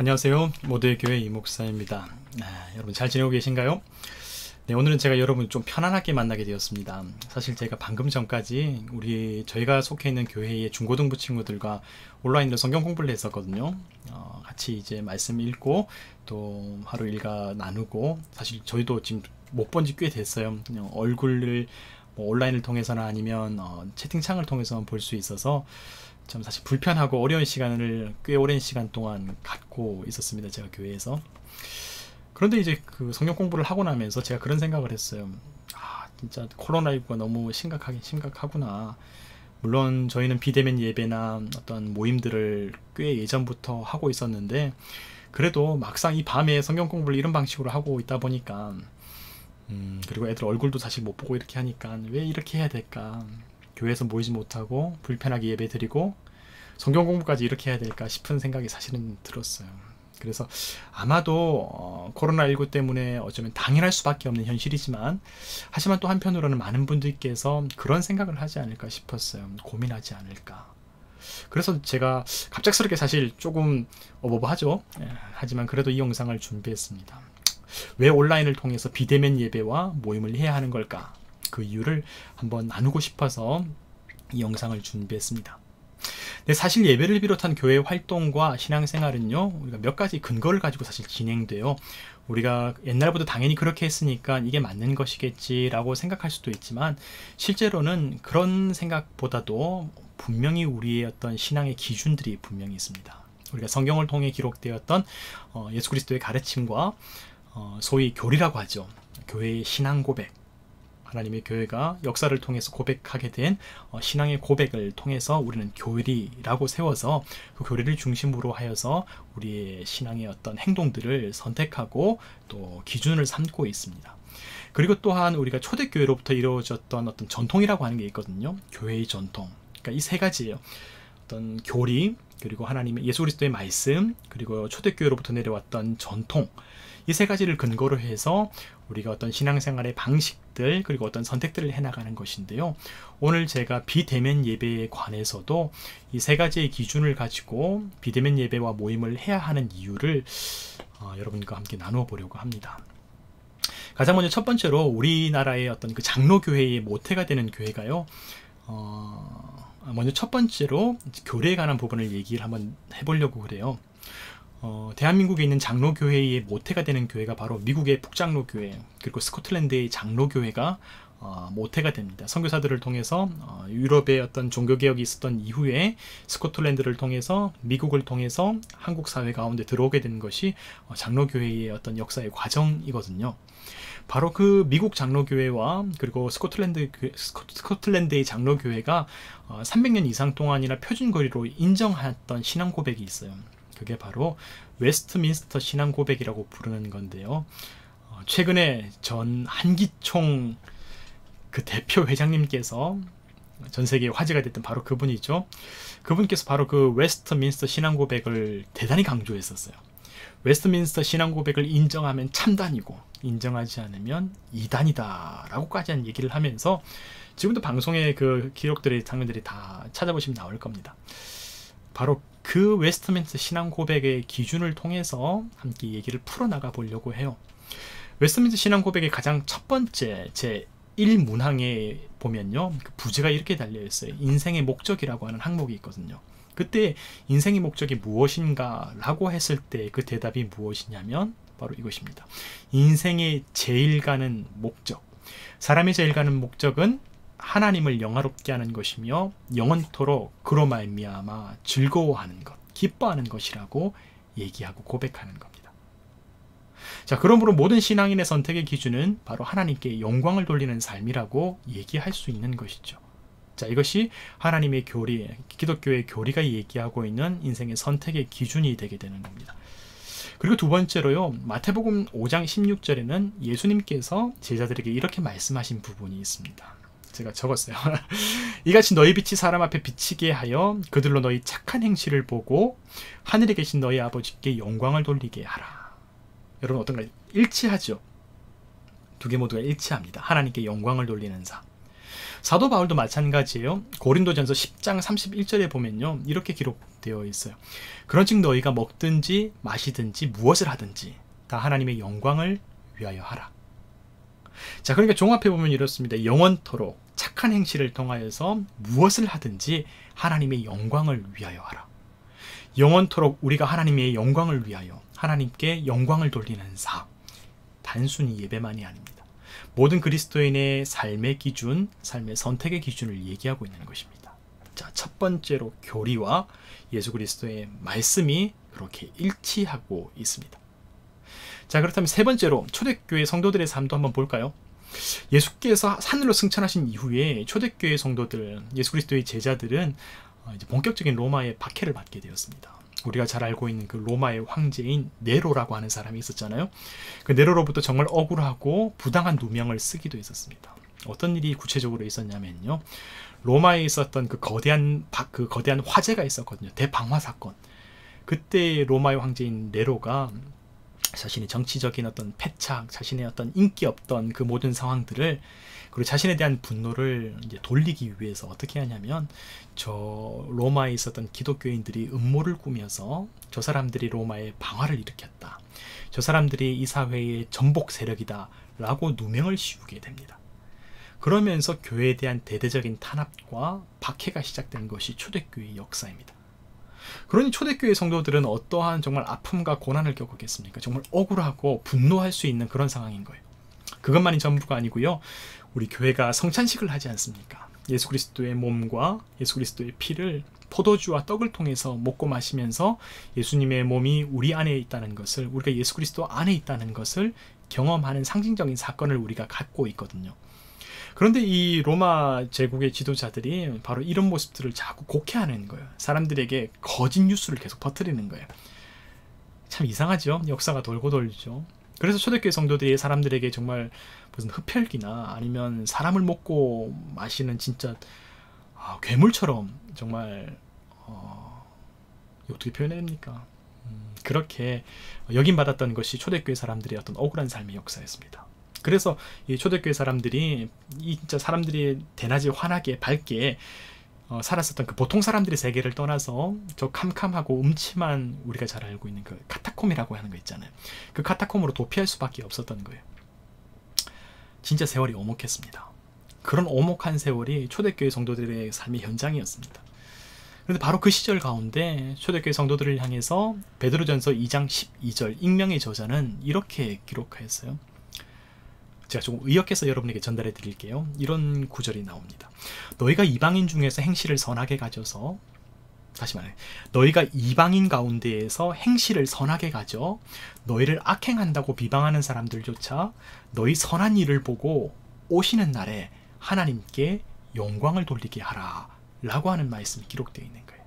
안녕하세요. 모두의 교회 이목사입니다. 여러분 잘 지내고 계신가요? 네, 오늘은 제가 여러분 좀 편안하게 만나게 되었습니다. 사실 제가 방금 전까지 저희가 속해 있는 교회의 중고등부 친구들과 온라인으로 성경 공부를 했었거든요. 같이 이제 말씀 읽고 또 하루 일과 나누고, 사실 저희도 지금 못 본 지 꽤 됐어요. 그냥 얼굴을 뭐 온라인을 통해서나 아니면 채팅창을 통해서 볼 수 있어서 참 사실 불편하고 어려운 시간을 꽤 오랜 시간 동안 갖고 있었습니다. 제가 교회에서. 그런데 이제 그 성경 공부를 하고 나면서 제가 그런 생각을 했어요. 진짜 코로나19가 너무 심각하구나. 물론 저희는 비대면 예배나 어떤 모임들을 꽤 예전부터 하고 있었는데, 그래도 막상 이 밤에 성경 공부를 이런 방식으로 하고 있다 보니까 그리고 애들 얼굴도 사실 못 보고 이렇게 하니까 왜 이렇게 해야 될까? 교회에서 모이지 못하고 불편하게 예배 드리고 성경 공부까지 이렇게 해야 될까 싶은 생각이 사실은 들었어요. 그래서 아마도 코로나19 때문에 어쩌면 당연할 수밖에 없는 현실이지만, 하지만 또 한편으로는 많은 분들께서 그런 생각을 하지 않을까 싶었어요. 고민하지 않을까. 그래서 제가 갑작스럽게 사실 조금 어버버하죠. 하지만 그래도 이 영상을 준비했습니다. 왜 온라인을 통해서 비대면 예배와 모임을 해야 하는 걸까? 그 이유를 한번 나누고 싶어서 이 영상을 준비했습니다. 네, 사실 예배를 비롯한 교회 활동과 신앙생활은요, 우리가 몇 가지 근거를 가지고 사실 진행돼요. 우리가 옛날부터 당연히 그렇게 했으니까 이게 맞는 것이겠지라고 생각할 수도 있지만, 실제로는 그런 생각보다도 분명히 우리의 어떤 신앙의 기준들이 분명히 있습니다. 우리가 성경을 통해 기록되었던 예수 그리스도의 가르침과 소위 교리라고 하죠. 교회의 신앙 고백, 하나님의 교회가 역사를 통해서 고백하게 된 신앙의 고백을 통해서 우리는 교리라고 세워서 그 교리를 중심으로 하여서 우리의 신앙의 어떤 행동들을 선택하고 또 기준을 삼고 있습니다. 그리고 또한 우리가 초대교회로부터 이루어졌던 어떤 전통이라고 하는 게 있거든요. 교회의 전통. 그러니까 이 세 가지예요. 어떤 교리, 그리고 하나님의 예수 그리스도의 말씀, 그리고 초대교회로부터 내려왔던 전통, 이 세 가지를 근거로 해서 우리가 어떤 신앙생활의 방식들, 그리고 어떤 선택들을 해나가는 것인데요. 오늘 제가 비대면 예배에 관해서도 이 세 가지의 기준을 가지고 비대면 예배와 모임을 해야 하는 이유를 여러분과 함께 나누어 보려고 합니다. 가장 먼저 첫 번째로 우리나라의 어떤 그 장로교회의 모태가 되는 교회가요. 먼저 첫 번째로 교리에 관한 부분을 얘기를 한번 해보려고 그래요. 대한민국에 있는 장로교회의 모태가 되는 교회가 바로 미국의 북장로교회, 그리고 스코틀랜드의 장로교회가 모태가 됩니다. 선교사들을 통해서 유럽의 어떤 종교개혁이 있었던 이후에 스코틀랜드를 통해서 미국을 통해서 한국 사회 가운데 들어오게 된 것이 장로교회의 어떤 역사의 과정이거든요. 바로 그 미국 장로교회와 그리고 스코틀랜드의 장로교회가 300년 이상 동안이나 표준거리로 인정했던 신앙 고백이 있어요. 그게 바로 웨스트민스터 신앙 고백이라고 부르는 건데요. 최근에 전 한기총 그 대표 회장님께서 전 세계에 화제가 됐던 바로 그분이죠. 그분께서 바로 그 웨스트민스터 신앙 고백을 대단히 강조했었어요. 웨스트민스터 신앙 고백을 인정하면 참단이고 인정하지 않으면 이단이다 라고까지 한 얘기를 하면서, 지금도 방송의 그 기록들의 장면들이 다 찾아보시면 나올 겁니다. 바로 그 웨스트민스터 신앙 고백의 기준을 통해서 함께 얘기를 풀어나가 보려고 해요. 웨스트민스터 신앙 고백의 가장 첫 번째 제 1문항에 보면요, 그 부제가 이렇게 달려있어요. 인생의 목적이라고 하는 항목이 있거든요. 그때 인생의 목적이 무엇인가 라고 했을 때 그 대답이 무엇이냐면 바로 이것입니다. 인생의 제일 가는 목적, 사람의 제일 가는 목적은 하나님을 영화롭게 하는 것이며 영원토록 그로 말미암아 즐거워하는 것, 기뻐하는 것이라고 얘기하고 고백하는 겁니다. 자, 그러므로 모든 신앙인의 선택의 기준은 바로 하나님께 영광을 돌리는 삶이라고 얘기할 수 있는 것이죠. 자, 이것이 하나님의 교리, 기독교의 교리가 얘기하고 있는 인생의 선택의 기준이 되게 되는 겁니다. 그리고 두 번째로요, 마태복음 5장 16절에는 예수님께서 제자들에게 이렇게 말씀하신 부분이 있습니다. 제가 적었어요. 이같이 너희 빛이 사람 앞에 비치게 하여 그들로 너희 착한 행실을 보고 하늘에 계신 너희 아버지께 영광을 돌리게 하라. 여러분 어떤가요? 일치하죠? 두 개 모두가 일치합니다. 하나님께 영광을 돌리는 삶. 사도 바울도 마찬가지예요. 고린도전서 10장 31절에 보면요, 이렇게 기록되어 있어요. 그런즉 너희가 먹든지 마시든지 무엇을 하든지 다 하나님의 영광을 위하여 하라. 자, 그러니까 종합해 보면 이렇습니다. 영원토록 착한 행실을 통하여서 무엇을 하든지 하나님의 영광을 위하여 하라. 영원토록 우리가 하나님의 영광을 위하여 하나님께 영광을 돌리는 삶, 단순히 예배만이 아닙니다. 모든 그리스도인의 삶의 기준, 삶의 선택의 기준을 얘기하고 있는 것입니다. 자, 첫 번째로 교리와 예수 그리스도의 말씀이 그렇게 일치하고 있습니다. 자, 그렇다면 세 번째로 초대교회 성도들의 삶도 한번 볼까요? 예수께서 하늘로 승천하신 이후에 초대교회 성도들, 예수 그리스도의 제자들은 이제 본격적인 로마의 박해를 받게 되었습니다. 우리가 잘 알고 있는 그 로마의 황제인 네로라고 하는 사람이 있었잖아요. 그 네로로부터 정말 억울하고 부당한 누명을 쓰기도 했었습니다. 어떤 일이 구체적으로 있었냐면요, 로마에 있었던 그 거대한 화재가 있었거든요. 대방화 사건. 그때 로마의 황제인 네로가 자신의 정치적인 어떤 패착, 자신의 어떤 인기 없던 그 모든 상황들을, 그리고 자신에 대한 분노를 이제 돌리기 위해서 어떻게 하냐면, 저 로마에 있었던 기독교인들이 음모를 꾸며서 저 사람들이 로마에 방화를 일으켰다, 저 사람들이 이 사회의 전복 세력이다 라고 누명을 씌우게 됩니다. 그러면서 교회에 대한 대대적인 탄압과 박해가 시작된 것이 초대교회의 역사입니다. 그러니 초대교회 성도들은 어떠한 정말 아픔과 고난을 겪었겠습니까? 정말 억울하고 분노할 수 있는 그런 상황인 거예요. 그것만이 전부가 아니고요, 우리 교회가 성찬식을 하지 않습니까? 예수 그리스도의 몸과 예수 그리스도의 피를 포도주와 떡을 통해서 먹고 마시면서 예수님의 몸이 우리 안에 있다는 것을, 우리가 예수 그리스도 안에 있다는 것을 경험하는 상징적인 사건을 우리가 갖고 있거든요. 그런데 이 로마 제국의 지도자들이 바로 이런 모습들을 자꾸 곡해하는 거예요. 사람들에게 거짓 뉴스를 계속 퍼뜨리는 거예요. 참 이상하죠? 역사가 돌고 돌죠. 그래서 초대교회 성도들이 사람들에게 정말 무슨 흡혈귀나 아니면 사람을 먹고 마시는 진짜 괴물처럼 정말 어떻게 표현해야 됩니까? 그렇게 여김받았던 것이 초대교회 사람들의 어떤 억울한 삶의 역사였습니다. 그래서 이 초대교회 사람들이 진짜 사람들이 대낮에 환하게 밝게 살았었던 그 보통 사람들의 세계를 떠나서 저 캄캄하고 음침한, 우리가 잘 알고 있는 그 카타콤이라고 하는 거 있잖아요. 그 카타콤으로 도피할 수밖에 없었던 거예요. 진짜 세월이 오목했습니다. 그런 오목한 세월이 초대교회 성도들의 삶의 현장이었습니다. 그런데 바로 그 시절 가운데 초대교회 성도들을 향해서 베드로전서 2장 12절 익명의 저자는 이렇게 기록하였어요. 제가 조금 의역해서 여러분에게 전달해 드릴게요. 이런 구절이 나옵니다. 너희가 이방인 중에서 행실을 선하게 가져서, 다시 말해, 너희가 이방인 가운데에서 행실을 선하게 가져 너희를 악행한다고 비방하는 사람들조차 너희 선한 일을 보고 오시는 날에 하나님께 영광을 돌리게 하라 라고 하는 말씀이 기록되어 있는 거예요.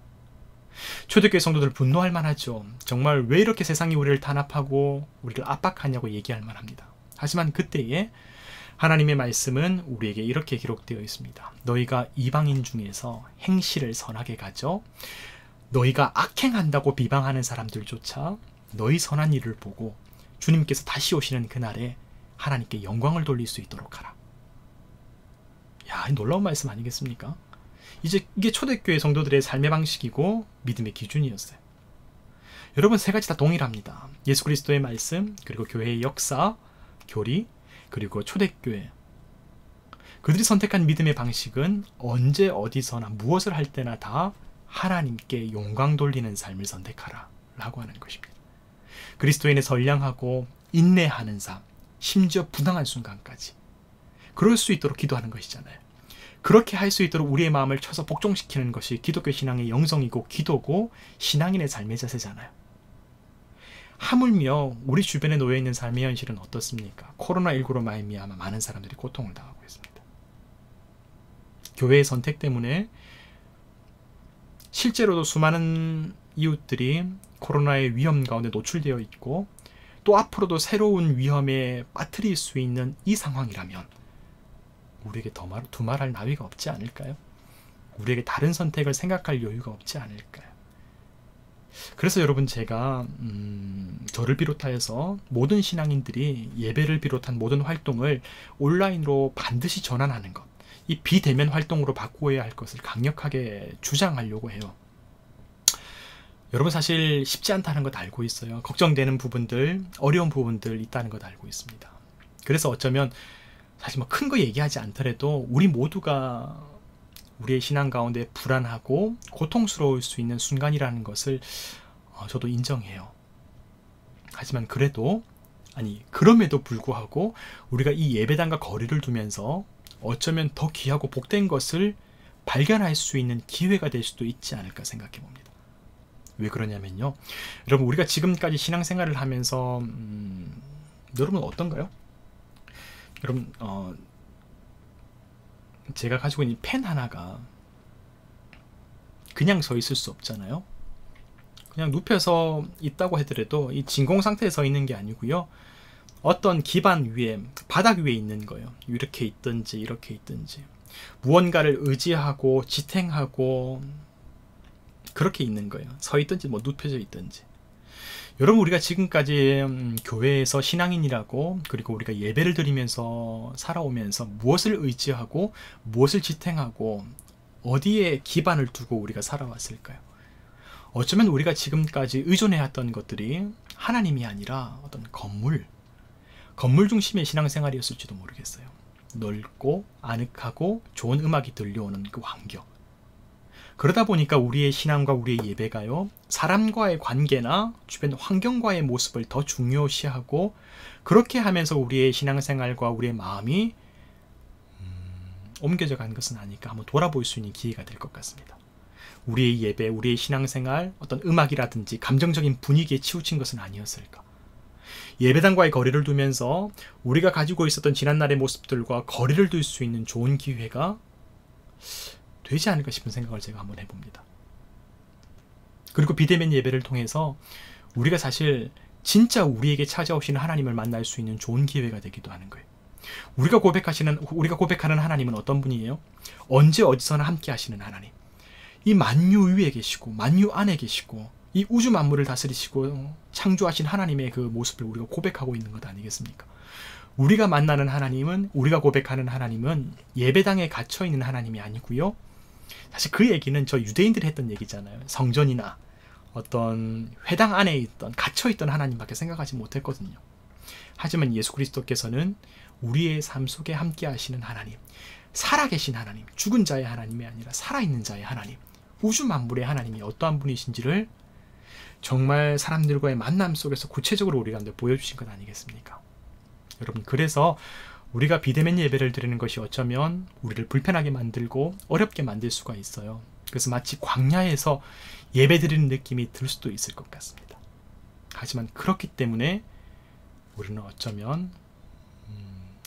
초대교회 성도들 분노할 만하죠. 정말 왜 이렇게 세상이 우리를 탄압하고 우리를 압박하냐고 얘기할 만합니다. 하지만 그때에 하나님의 말씀은 우리에게 이렇게 기록되어 있습니다. 너희가 이방인 중에서 행실을 선하게 가져 너희가 악행한다고 비방하는 사람들조차 너희 선한 일을 보고 주님께서 다시 오시는 그날에 하나님께 영광을 돌릴 수 있도록 하라. 야, 놀라운 말씀 아니겠습니까? 이게 초대교회 성도들의 삶의 방식이고 믿음의 기준이었어요. 여러분, 세 가지 다 동일합니다. 예수 그리스도의 말씀, 그리고 교회의 역사, 교리, 그리고 초대교회. 그들이 선택한 믿음의 방식은 언제 어디서나 무엇을 할 때나 다 하나님께 영광 돌리는 삶을 선택하라 라고 하는 것입니다. 그리스도인의 선량하고 인내하는 삶, 심지어 부당한 순간까지 그럴 수 있도록 기도하는 것이잖아요. 그렇게 할 수 있도록 우리의 마음을 쳐서 복종시키는 것이 기독교 신앙의 영성이고 기도고 신앙인의 삶의 자세잖아요. 하물며 우리 주변에 놓여있는 삶의 현실은 어떻습니까? 코로나19로 말미암아 많은 사람들이 고통을 당하고 있습니다. 교회의 선택 때문에 실제로도 수많은 이웃들이 코로나의 위험 가운데 노출되어 있고, 또 앞으로도 새로운 위험에 빠뜨릴 수 있는 이 상황이라면 우리에게 두말할 나위가 없지 않을까요? 우리에게 다른 선택을 생각할 여유가 없지 않을까요? 그래서 여러분, 제가 저를 비롯하여서 모든 신앙인들이 예배를 비롯한 모든 활동을 온라인으로 반드시 전환하는 것, 이 비대면 활동으로 바꾸어야 할 것을 강력하게 주장하려고 해요. 여러분 사실 쉽지 않다는 것 알고 있어요. 걱정되는 부분들, 어려운 부분들 있다는 것 알고 있습니다. 그래서 어쩌면 사실 뭐 큰 거 얘기하지 않더라도 우리 모두가 우리의 신앙 가운데 불안하고 고통스러울 수 있는 순간이라는 것을 저도 인정해요. 하지만 그럼에도 불구하고 우리가 이 예배당과 거리를 두면서 어쩌면 더 귀하고 복된 것을 발견할 수 있는 기회가 될 수도 있지 않을까 생각해 봅니다. 왜 그러냐면요. 여러분 우리가 지금까지 신앙생활을 하면서 여러분 어떤가요? 여러분 제가 가지고 있는 펜 하나가 그냥 서 있을 수 없잖아요. 그냥 눕혀서 있다고 하더라도 이 진공 상태에 서 있는 게 아니고요. 어떤 기반 위에, 바닥 위에 있는 거예요. 이렇게 있든지 이렇게 있든지 무언가를 의지하고 지탱하고 그렇게 있는 거예요. 서 있든지 뭐 눕혀져 있든지. 여러분 우리가 지금까지 교회에서 신앙인이라고 그리고 우리가 예배를 드리면서 살아오면서 무엇을 의지하고 무엇을 지탱하고 어디에 기반을 두고 우리가 살아왔을까요? 어쩌면 우리가 지금까지 의존해왔던 것들이 하나님이 아니라 어떤 건물 중심의 신앙생활이었을지도 모르겠어요. 넓고 아늑하고 좋은 음악이 들려오는 그 환경. 그러다 보니까 우리의 신앙과 우리의 예배가요, 사람과의 관계나 주변 환경과의 모습을 더 중요시하고 그렇게 하면서 우리의 신앙생활과 우리의 마음이 옮겨져 간 것은 아닐까 한번 돌아볼 수 있는 기회가 될 것 같습니다. 우리의 예배, 우리의 신앙생활, 어떤 음악이라든지 감정적인 분위기에 치우친 것은 아니었을까? 예배당과의 거리를 두면서 우리가 가지고 있었던 지난날의 모습들과 거리를 둘 수 있는 좋은 기회가 되지 않을까 싶은 생각을 제가 한번 해봅니다. 그리고 비대면 예배를 통해서 우리가 사실 진짜 우리에게 찾아오시는 하나님을 만날 수 있는 좋은 기회가 되기도 하는 거예요. 우리가 고백하는 하나님은 어떤 분이에요? 언제 어디서나 함께 하시는 하나님. 이 만유 위에 계시고 만유 안에 계시고 이 우주 만물을 다스리시고 창조하신 하나님의 그 모습을 우리가 고백하고 있는 것 아니겠습니까? 우리가 만나는 하나님은, 우리가 고백하는 하나님은 예배당에 갇혀 있는 하나님이 아니고요. 사실 그 얘기는 저 유대인들이 했던 얘기잖아요. 성전이나 어떤 회당 안에 있던 갇혀있던 하나님밖에 생각하지 못했거든요. 하지만 예수 그리스도께서는 우리의 삶 속에 함께 하시는 하나님, 살아계신 하나님, 죽은 자의 하나님이 아니라 살아있는 자의 하나님, 우주 만물의 하나님이 어떠한 분이신지를 정말 사람들과의 만남 속에서 구체적으로 우리 가운데 보여주신 것 아니겠습니까? 여러분, 그래서 우리가 비대면 예배를 드리는 것이 어쩌면 우리를 불편하게 만들고 어렵게 만들 수가 있어요. 그래서 마치 광야에서 예배 드리는 느낌이 들 수도 있을 것 같습니다. 하지만 그렇기 때문에 우리는 어쩌면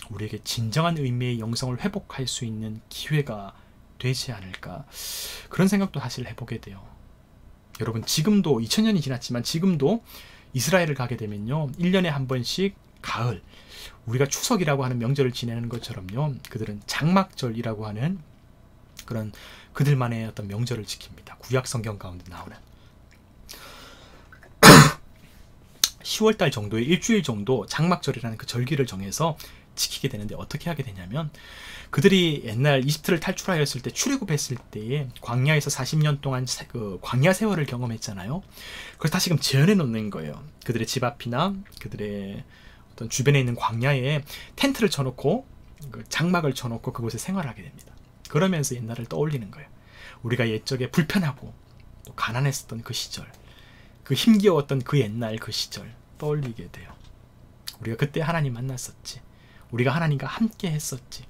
우리에게 진정한 의미의 영성을 회복할 수 있는 기회가 되지 않을까, 그런 생각도 사실 해보게 돼요. 여러분, 지금도 2000년이 지났지만 지금도 이스라엘을 가게 되면요, 1년에 한 번씩 가을, 우리가 추석이라고 하는 명절을 지내는 것처럼요, 그들은 장막절이라고 하는 그런 그들만의 어떤 명절을 지킵니다. 구약 성경 가운데 나오는 10월달 정도에 일주일 정도 장막절이라는 그 절기를 정해서 지키게 되는데, 어떻게 하게 되냐면, 그들이 옛날 이집트를 탈출하였을 때, 출애굽했을 때에 광야에서 40년 동안 그 광야 세월을 경험했잖아요. 그래서 다시금 재현해 놓는 거예요. 그들의 집 앞이나 그들의 어떤 주변에 있는 광야에 텐트를 쳐놓고 그 장막을 쳐놓고 그곳에 생활하게 됩니다. 그러면서 옛날을 떠올리는 거예요. 우리가 옛적에 불편하고 또 가난했었던 그 시절, 그 힘겨웠던 그 옛날 그 시절 떠올리게 돼요. 우리가 그때 하나님 만났었지. 우리가 하나님과 함께 했었지.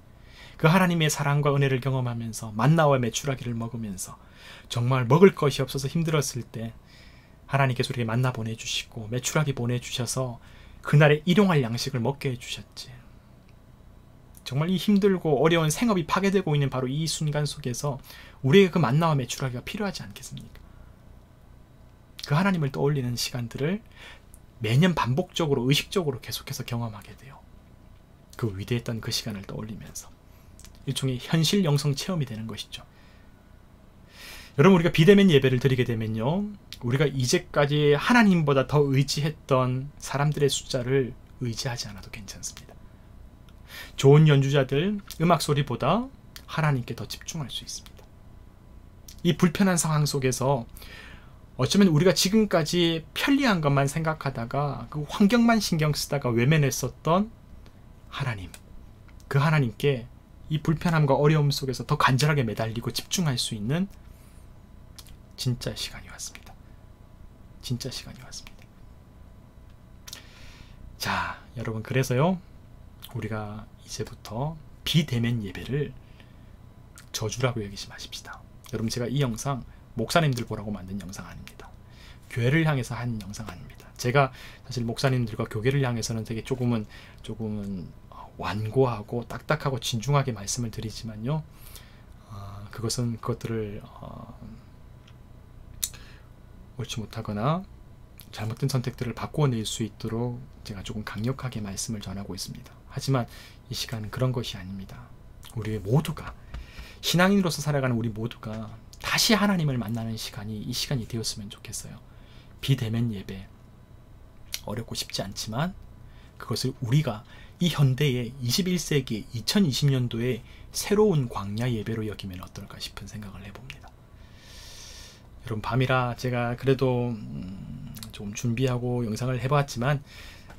그 하나님의 사랑과 은혜를 경험하면서 만나와 메추라기를 먹으면서 정말 먹을 것이 없어서 힘들었을 때 하나님께서 우리에게 만나 보내주시고 메추라기 보내주셔서 그날의 일용할 양식을 먹게 해주셨지. 정말 이 힘들고 어려운 생업이 파괴되고 있는 바로 이 순간 속에서 우리에게 그 만나와 메추라기가 필요하지 않겠습니까? 그 하나님을 떠올리는 시간들을 매년 반복적으로 의식적으로 계속해서 경험하게 돼요. 그 위대했던 그 시간을 떠올리면서 일종의 현실 영성 체험이 되는 것이죠. 여러분, 우리가 비대면 예배를 드리게 되면요, 우리가 이제까지 하나님보다 더 의지했던 사람들의 숫자를 의지하지 않아도 괜찮습니다. 좋은 연주자들, 음악 소리보다 하나님께 더 집중할 수 있습니다. 이 불편한 상황 속에서 어쩌면 우리가 지금까지 편리한 것만 생각하다가 그 환경만 신경 쓰다가 외면했었던 하나님, 그 하나님께 이 불편함과 어려움 속에서 더 간절하게 매달리고 집중할 수 있는 진짜 시간이 왔습니다. 진짜 시간이 왔습니다. 자, 여러분, 그래서요, 우리가 이제부터 비대면 예배를 저주라고 여기지 마십시다. 여러분, 제가 이 영상 목사님들 보라고 만든 영상 아닙니다. 교회를 향해서 한 영상 아닙니다. 제가 사실 목사님들과 교회를 향해서는 되게 조금은 완고하고 딱딱하고 진중하게 말씀을 드리지만요, 그것들을 옳지 못하거나 잘못된 선택들을 바꾸어낼 수 있도록 제가 조금 강력하게 말씀을 전하고 있습니다. 하지만 이 시간은 그런 것이 아닙니다. 우리 모두가, 신앙인으로서 살아가는 우리 모두가 다시 하나님을 만나는 시간이 이 시간이 되었으면 좋겠어요. 비대면 예배, 어렵고 쉽지 않지만 그것을 우리가 이 현대의 21세기 2020년도에 새로운 광야 예배로 여기면 어떨까 싶은 생각을 해봅니다. 여러분, 밤이라 제가 그래도 좀 준비하고 영상을 해봤지만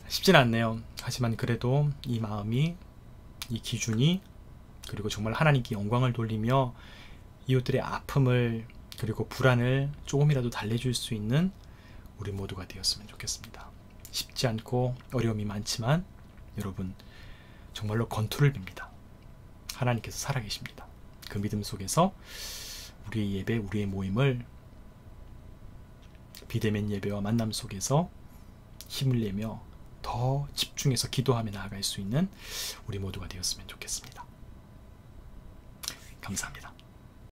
쉽진 않네요. 하지만 그래도 이 마음이, 이 기준이, 그리고 정말 하나님께 영광을 돌리며 이웃들의 아픔을 그리고 불안을 조금이라도 달래줄 수 있는 우리 모두가 되었으면 좋겠습니다. 쉽지 않고 어려움이 많지만 여러분, 정말로 건투를 빕니다. 하나님께서 살아계십니다. 그 믿음 속에서 우리의 예배, 우리의 모임을 비대면 예배와 만남 속에서 힘을 내며 더 집중해서 기도하며 나아갈 수 있는 우리 모두가 되었으면 좋겠습니다. 감사합니다.